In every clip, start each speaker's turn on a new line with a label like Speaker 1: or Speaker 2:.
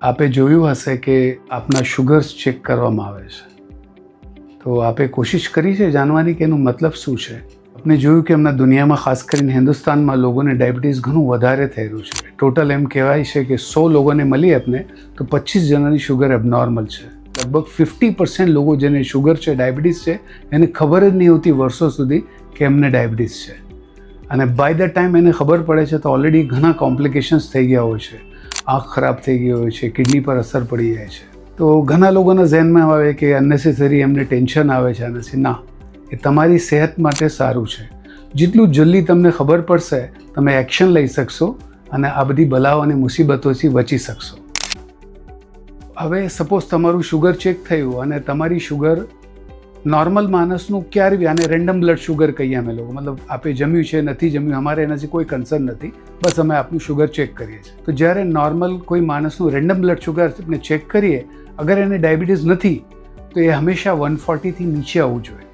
Speaker 1: આપે જોયું હશે કે આપના શુગર્સ ચેક કરવામાં આવે છે તો આપે કોશિશ કરી છે જાણવાની કે એનું મતલબ શું છે. આપણે જોયું કે હમણાં દુનિયામાં ખાસ કરીને હિન્દુસ્તાનમાં લોકોને ડાયાબિટીસ ઘણું વધારે થઈ રહ્યું છે. ટોટલ એમ કહેવાય છે કે 100 લોકોને મળી આપને તો 25 જણાની શુગર એબનોર્મલ છે. લગભગ 50% લોકો જેને શુગર છે, ડાયાબિટીસ છે, એને ખબર જ નહીં હોતી વર્ષો સુધી કે એમને ડાયાબિટીસ છે. અને બાય ધ ટાઈમ એને ખબર પડે છે તો ઓલરેડી ઘણા કોમ્પ્લિકેશન્સ થઈ ગયા હોય છે. આંખ ખરાબ થઈ ગઈ હોય છે, કિડની પર અસર પડી જાય છે. તો ઘણા લોકોના ઝહેનમાં આવે કે અનનેસેસરી એમને ટેન્શન આવે છે. આનાથી ના, એ તમારી સેહત માટે સારું છે. જેટલું જલ્દી તમને ખબર પડશે તમે એક્શન લઈ શકશો અને આ બધી બલાઓ અને મુસીબતોથી બચી શકશો. હવે સપોઝ તમારું શુગર ચેક થયું અને તમારી શુગર નોર્મલ માણસનું ક્યારે બી, આને રેન્ડમ બ્લડ શુગર કહીએ અમે લોકો, મતલબ આપે જમ્યું છે નથી જમ્યું અમારે એનાથી કોઈ કન્સર્ન નથી, બસ અમે આપનું શુગર ચેક કરીએ છીએ. તો જ્યારે નોર્મલ કોઈ માણસનું રેન્ડમ બ્લડ શુગર આપણે ચેક કરીએ, અગર એને ડાયાબિટીસ નથી તો એ હંમેશા 140થી નીચે આવવું જોઈએ.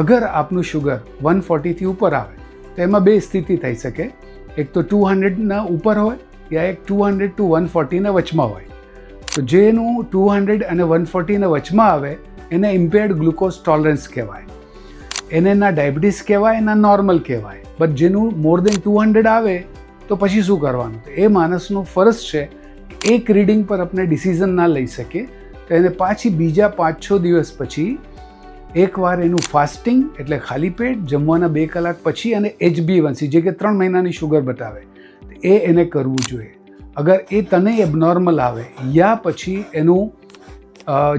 Speaker 1: અગર આપનું શુગર 140થી ઉપર આવે તો એમાં બે સ્થિતિ થઈ શકે. એક તો 200ના ઉપર હોય યા એક 200 to 140ના વચમાં હોય. તો જેનું 200 અને 140ના વચમાં આવે એને ઇમ્પેર્ડ ગ્લુકોઝ ટોલરન્સ કહેવાય. એને ના ડાયાબિટીસ કહેવાય ના નોર્મલ કહેવાય. બટ જેનું મોર દેન 200 આવે તો પછી શું કરવાનું? તો એ માણસનો ફરજ છે કે એક રીડિંગ પર આપણે ડિસિઝન ના લઈ શકીએ તો એને પાછી બીજા 5-6 દિવસ પછી એકવાર એનું ફાસ્ટિંગ એટલે ખાલી પેટ જમવાના 2 કલાક પછી અને HbA1c જે કે 3 મહિનાની શુગર બતાવે એ એને કરવું જોઈએ. અગર એ તને એબનોર્મલ આવે યા પછી એનું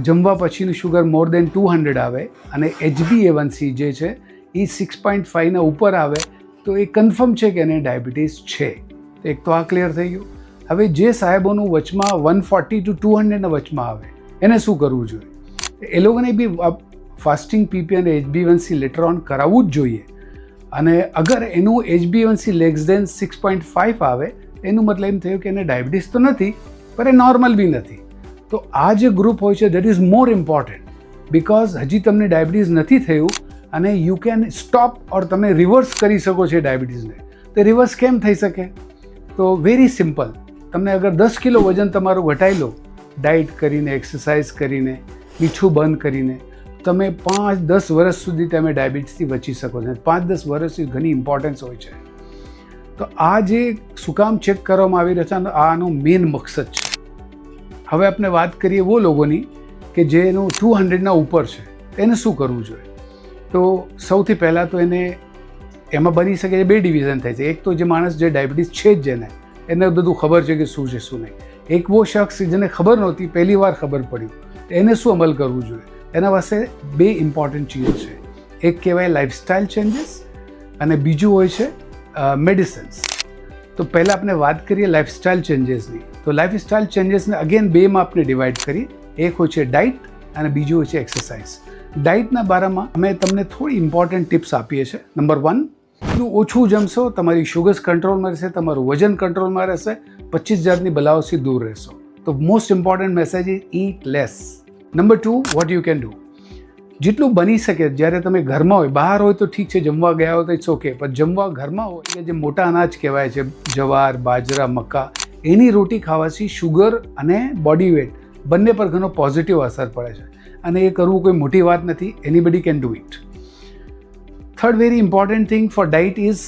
Speaker 1: જમવા પછીનું શુગર મોર દેન 200 આવે અને HbA1c જે છે એ 6.5ના ઉપર આવે તો એ કન્ફર્મ છે કે એને ડાયાબિટીસ છે. એક તો આ ક્લિયર થઈ ગયું. હવે જે સાહેબોનું વચમાં 140 to 200ના વચમાં આવે એને શું કરવું જોઈએ? એ લોકોને બી ફાસ્ટિંગ PP અને HbA1c લેટર ઓન કરાવવું જ જોઈએ. અને અગર એનું HbA1c લેસ દેન 6.5 આવે એનું મતલબ એમ થયું કે એને ડાયાબિટીસ તો નથી પણ એ નોર્મલ બી નથી. તો આ જે ગ્રુપ હોય છે that is more important because હજી તમને ડાયાબિટીસ નથી થયું અને યુ કેન સ્ટોપ ઓર તમે રિવર્સ કરી શકો છો ડાયાબિટીસને. તો રિવર્સ કેમ થઈ શકે? તો વેરી સિમ્પલ. તમને અગર 10 કિલો વજન તમારું ઘટાડી લો ડાયટ કરીને, એક્સરસાઇઝ કરીને, મીઠું બંધ કરીને, તમે 5-10 વર્ષ સુધી તમે ડાયાબિટીસથી બચી શકો છો. 5-10 વર્ષની ઘણી ઇમ્પોર્ટન્સ હોય છે. તો આ જે શું કામ ચેક કરવામાં આવી રહ્યો છે આનો મેઇન મકસદ છે. હવે આપણે વાત કરીએ वो લોકોની કે જેનું 200ના ઉપર છે એને શું કરવું જોઈએ? તો સૌથી પહેલાં તો એને એમાં બની શકે છે 2 ડિવિઝન થાય છે. એક તો જે માણસ જે ડાયાબિટીસ છે જ જેને એને બધું ખબર છે કે શું છે શું નહીં. એક वो શખ્સ જેને ખબર નહોતી, પહેલી વાર ખબર પડ્યું, એને શું અમલ કરવું જોઈએ? એના પાસે 2 ઇમ્પોર્ટન્ટ ચીજો છે. એક કહેવાય લાઇફસ્ટાઇલ ચેન્જીસ અને બીજું હોય છે મેડિસિન્સ. તો પહેલાં આપણે વાત કરીએ લાઇફસ્ટાઇલ ચેન્જીસની. તો લાઇફસ્ટાઇલ ચેન્જીસને અગેન 2માં આપણે ડિવાઈડ કરીએ. એક હોય છે ડાયટ અને બીજું હોય છે એક્સરસાઇઝ. ડાયટના બારામાં અમે તમને થોડી ઇમ્પોર્ટન્ટ ટિપ્સ આપીએ છીએ. નંબર 1, એટલું ઓછું જમશો તમારી શુગર્સ કંટ્રોલમાં રહેશે, તમારું વજન કંટ્રોલમાં રહેશે, 25 જાતની બલાઓથી દૂર રહેશો. તો most important message is eat less. Number 2, what you can do, જેટલું બની શકે જ્યારે તમે ઘરમાં હોય, બહાર હોય તો ઠીક છે, જમવા ગયા હોય તો ઇટ્સ ઓકે, પણ જમવા ઘરમાં હોય કે જે મોટા અનાજ કહેવાય છે જવાર, બાજરા, મક્કા, એની રોટી ખાવાથી શુગર અને બોડી વેટ બંને પર ઘણો પોઝિટિવ અસર પડે છે. અને એ કરવું કોઈ મોટી વાત નથી. Anybody can do it. Third very important thing for diet is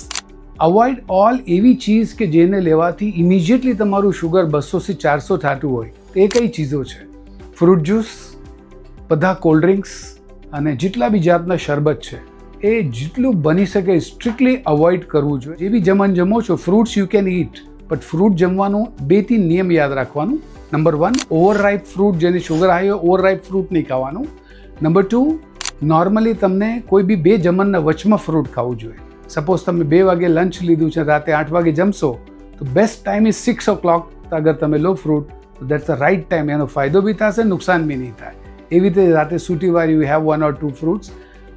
Speaker 1: avoid all એવી ચીઝ કે જેને લેવાથી ઇમિજિએટલી તમારું શુગર 200થી 400 થતું હોય. એ કઈ ચીજો છે? ફ્રૂટ જ્યુસ, બધા કોલ્ડ ડ્રિંક્સ અને જેટલા બી જાતના શરબત છે એ જેટલું બની શકે સ્ટ્રિક્ટલી અવોઇડ કરવું જોઈએ. જે બી જમો છો, fruits you can eat, but fruit જમવાનું 2-3 નિયમ યાદ રાખવાનું. નંબર 1, ઓવરરાઇપ ફ્રૂટ, જેની શુગર હાઈ હોય ઓવરરાઇપ ફ્રૂટ નહીં ખાવાનું. નંબર 2, નોર્મલી તમને કોઈ બી 2 જમણના વચમાં ફ્રૂટ ખાવું જોઈએ. સપોઝ તમે 2 વાગે લંચ લીધું છે, રાતે 8 વાગે જમશો તો બેસ્ટ ટાઈમ ઇઝ 6 o'clock. અગર તમે લો ફ્રૂટ તો દેટ્સ ધ રાઇટ ટાઈમ. એનો ફાયદો બી થશે, નુકસાન બી નહીં થાય. એવી રીતે રાતે સૂતી વાર યુ હેવ 1 or 2 ફ્રૂટ્સ.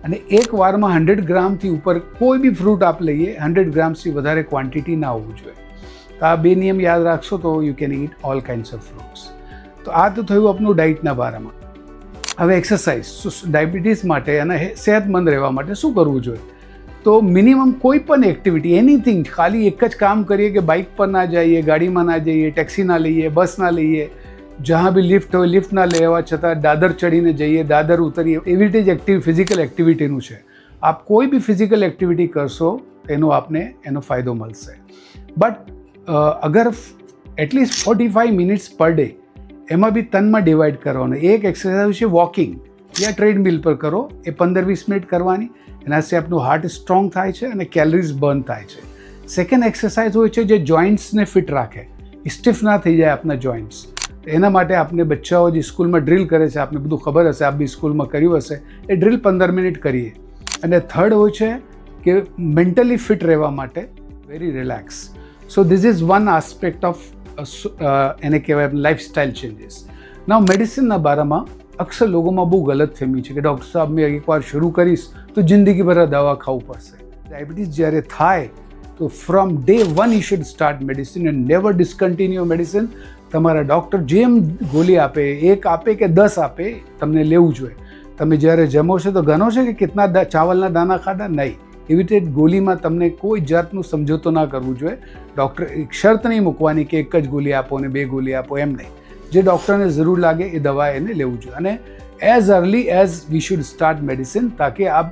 Speaker 1: અને એક વારમાં 100 ગ્રામથી ઉપર કોઈ બી ફ્રૂટ આપ લઈએ, 100 ગ્રામથી વધારે ક્વોન્ટિટી ના હોવું જોઈએ. તો આ 2 નિયમ યાદ રાખશો તો you can eat all kinds of fruits. તો આ તો થયું આપણું ડાયટના બારામાં. હવે એક્સરસાઇઝ, ડાયાબિટીસ માટે અને સેહતમંદ રહેવા માટે શું કરવું જોઈએ? તો મિનિમમ કોઈ પણ એક્ટિવિટી, એનીથિંગ, ખાલી એક જ કામ કરીએ કે બાઇક પર ના જઈએ, ગાડીમાં ના જઈએ, ટેક્સી ના લઈએ, બસ ના લઈએ, जहाँ भी લિફ્ટ હોય લિફ્ટ ના લેવા છતાં દાદર ચડીને જઈએ, દાદર ઉતરીએ, એવી રીતે જ ફિઝિકલ એક્ટિવિટીનું છે. આપ કોઈ બી ફિઝિકલ એક્ટિવિટી કરશો એનો આપને એનો ફાયદો મળશે. બટ અગર એટલીસ્ટ 45 મિનિટ્સ પર ડે એમાં બી તનમાં ડિવાઈડ કરવાનો. એક એક્સરસાઇઝ છે વોકિંગ, યા ટ્રેડમિલ પર કરો, એ 15-20 મિનિટ કરવાની. એનાથી આપણું હાર્ટ સ્ટ્રોંગ થાય છે અને કેલરીઝ બર્ન થાય છે. સેકન્ડ એક્સરસાઇઝ હોય છે જે જોઈન્ટ્સને ફિટ રાખે, સ્ટીફ ના થઈ જાય આપણા જોઈન્ટ્સ. એના માટે આપણે બચ્ચાઓ જે સ્કૂલમાં ડ્રિલ કરે છે, આપને બધું ખબર હશે, આપ બી સ્કૂલમાં કર્યું હશે, એ ડ્રિલ 15 મિનિટ કરીએ. અને થર્ડ હોય છે કે મેન્ટલી ફિટ રહેવા માટે very relax. So this is one aspect of એને કહેવાય લાઇફસ્ટાઇલ ચેન્જીસ. નાવ મેડિસિનના બારામાં અક્સર લોકોમાં બહુ ગલતફહેમી છે કે ડૉક્ટર સાહેબ મેં એકવાર શરૂ કરીશ તો જિંદગીભર દવા ખાવું પડશે. ડાયાબિટીસ જ્યારે થાય તો from day 1 you should start medicine and never discontinue medicine. તમારા ડૉક્ટર જેમ ગોળી આપે, 1 આપે કે 10 આપે, તમને લેવું જોઈએ. તમે જ્યારે જમો છો તો ગણો છે કે કેટલા ચાવલના દાણા ખાધા? નહીં. એવી રીતે ગોળીમાં તમને કોઈ જાતનું સમજોતો ના કરવું જોઈએ. ડૉક્ટર એક શરત નહીં મૂકવાની કે એક જ ગોળી આપો અને 2 ગોળી આપો, એમ નહીં. જે ડૉક્ટરને જરૂર લાગે એ દવા એને લેવું જોઈએ. અને as early as we should start medicine, તાકે આ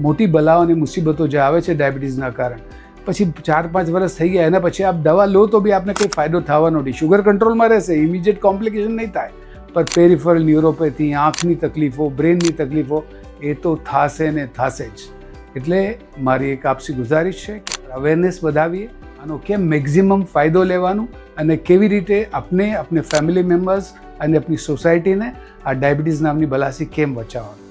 Speaker 1: મોટી બલાઓ અને મુસીબતો જે આવે છે ડાયાબિટીસના કારણે, પછી 4-5 વર્ષ થઈ ગયા એના પછી આપ દવા લો તો બી આપને કંઈ ફાયદો થવાનો નથી. શુગર કંટ્રોલમાં રહેશે, ઇમિડિયેટ કોમ્પ્લિકેશન નહીં થાય, પણ પેરિફરલ ન્યુરોપેથી, આંખની તકલીફો, બ્રેનની તકલીફો એ તો થશે ને થશે જ. એટલે મારી એક આપસી ગુજારિશ છે કે અવેરનેસ વધાવીએ, આનો કેમ મેક્ઝિમમ ફાયદો લેવાનું અને કેવી રીતે આપણે ફેમિલી મેમ્બર્સ અને આપણી સોસાયટીને આ ડાયાબિટીસ નામની બલાથી કેમ બચાવવાનું.